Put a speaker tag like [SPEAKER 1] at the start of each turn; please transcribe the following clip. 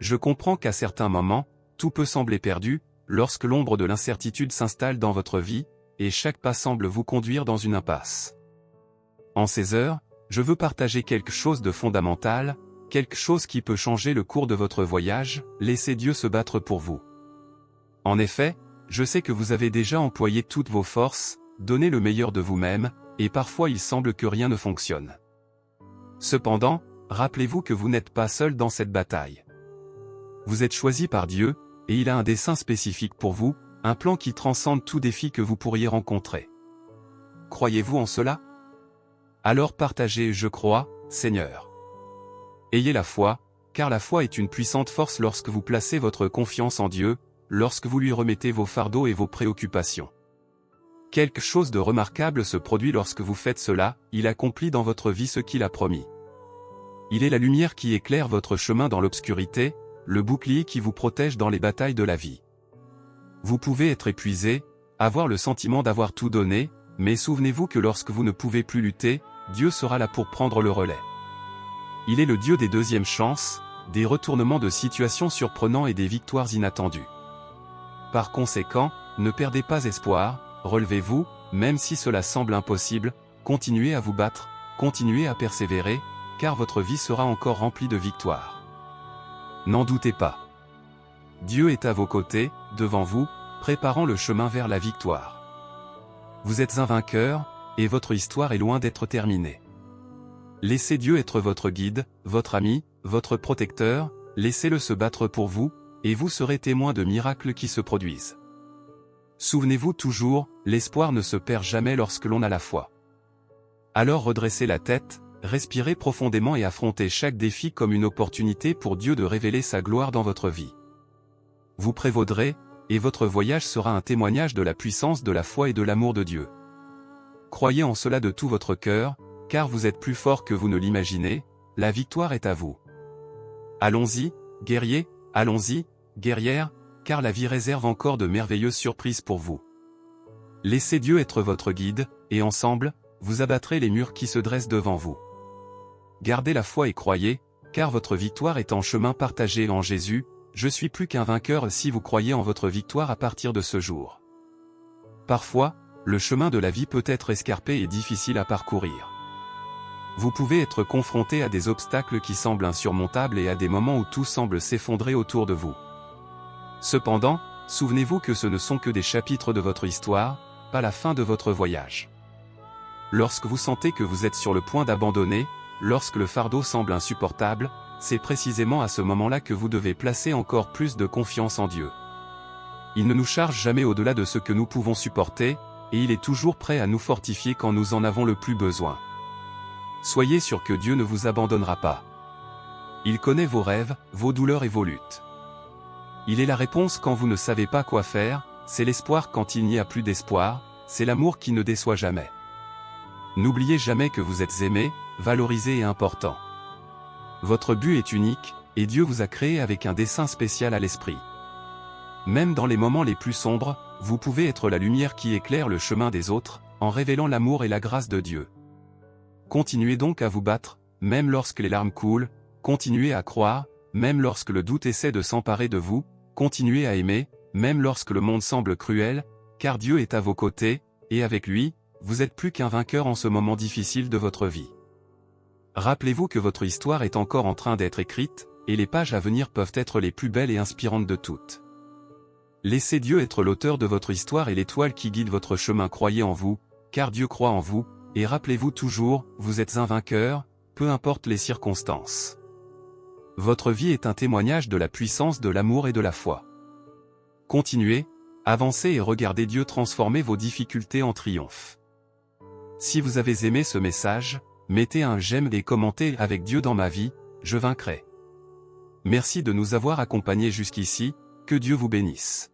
[SPEAKER 1] je comprends qu'à certains moments, tout peut sembler perdu, lorsque l'ombre de l'incertitude s'installe dans votre vie, et chaque pas semble vous conduire dans une impasse. En ces heures, je veux partager quelque chose de fondamental, quelque chose qui peut changer le cours de votre voyage, laissez Dieu se battre pour vous. En effet, je sais que vous avez déjà employé toutes vos forces, donné le meilleur de vous-même, et parfois il semble que rien ne fonctionne. Cependant, rappelez-vous que vous n'êtes pas seul dans cette bataille. Vous êtes choisi par Dieu, et il a un dessein spécifique pour vous, un plan qui transcende tout défi que vous pourriez rencontrer. Croyez-vous en cela? Alors partagez « Je crois, Seigneur ». Ayez la foi, car la foi est une puissante force lorsque vous placez votre confiance en Dieu, lorsque vous lui remettez vos fardeaux et vos préoccupations. Quelque chose de remarquable se produit lorsque vous faites cela, il accomplit dans votre vie ce qu'il a promis. Il est la lumière qui éclaire votre chemin dans l'obscurité, le bouclier qui vous protège dans les batailles de la vie. Vous pouvez être épuisé, avoir le sentiment d'avoir tout donné, mais souvenez-vous que lorsque vous ne pouvez plus lutter, Dieu sera là pour prendre le relais. Il est le Dieu des deuxièmes chances, des retournements de situations surprenants et des victoires inattendues. Par conséquent, ne perdez pas espoir, relevez-vous, même si cela semble impossible, continuez à vous battre, continuez à persévérer, car votre vie sera encore remplie de victoires. N'en doutez pas. Dieu est à vos côtés, devant vous, préparant le chemin vers la victoire. Vous êtes un vainqueur, et votre histoire est loin d'être terminée. Laissez Dieu être votre guide, votre ami, votre protecteur, laissez-le se battre pour vous, et vous serez témoin de miracles qui se produisent. Souvenez-vous toujours, l'espoir ne se perd jamais lorsque l'on a la foi. Alors redressez la tête, respirez profondément et affrontez chaque défi comme une opportunité pour Dieu de révéler sa gloire dans votre vie. Vous prévaudrez, et votre voyage sera un témoignage de la puissance de la foi et de l'amour de Dieu. Croyez en cela de tout votre cœur, car vous êtes plus fort que vous ne l'imaginez, la victoire est à vous. Allons-y, guerriers, allons-y, guerrières, car la vie réserve encore de merveilleuses surprises pour vous. Laissez Dieu être votre guide, et ensemble, vous abattrez les murs qui se dressent devant vous. Gardez la foi et croyez, car votre victoire est en chemin partagé en Jésus, je suis plus qu'un vainqueur si vous croyez en votre victoire à partir de ce jour. Parfois, le chemin de la vie peut être escarpé et difficile à parcourir. Vous pouvez être confronté à des obstacles qui semblent insurmontables et à des moments où tout semble s'effondrer autour de vous. Cependant, souvenez-vous que ce ne sont que des chapitres de votre histoire, pas la fin de votre voyage. Lorsque vous sentez que vous êtes sur le point d'abandonner, lorsque le fardeau semble insupportable, c'est précisément à ce moment-là que vous devez placer encore plus de confiance en Dieu. Il ne nous charge jamais au-delà de ce que nous pouvons supporter, et il est toujours prêt à nous fortifier quand nous en avons le plus besoin. Soyez sûr que Dieu ne vous abandonnera pas. Il connaît vos rêves, vos douleurs et vos luttes. Il est la réponse quand vous ne savez pas quoi faire, c'est l'espoir quand il n'y a plus d'espoir, c'est l'amour qui ne déçoit jamais. N'oubliez jamais que vous êtes aimé, valorisé et important. Votre but est unique, et Dieu vous a créé avec un dessein spécial à l'esprit. Même dans les moments les plus sombres, vous pouvez être la lumière qui éclaire le chemin des autres, en révélant l'amour et la grâce de Dieu. Continuez donc à vous battre, même lorsque les larmes coulent, continuez à croire, même lorsque le doute essaie de s'emparer de vous, continuez à aimer, même lorsque le monde semble cruel, car Dieu est à vos côtés, et avec lui, vous êtes plus qu'un vainqueur en ce moment difficile de votre vie. Rappelez-vous que votre histoire est encore en train d'être écrite, et les pages à venir peuvent être les plus belles et inspirantes de toutes. Laissez Dieu être l'auteur de votre histoire et l'étoile qui guide votre chemin. Croyez en vous, car Dieu croit en vous, et rappelez-vous toujours, vous êtes un vainqueur, peu importe les circonstances. Votre vie est un témoignage de la puissance de l'amour et de la foi. Continuez, avancez et regardez Dieu transformer vos difficultés en triomphe. Si vous avez aimé ce message, mettez un j'aime et commentez « Avec Dieu dans ma vie, je vaincrai ». Merci de nous avoir accompagnés jusqu'ici, que Dieu vous bénisse.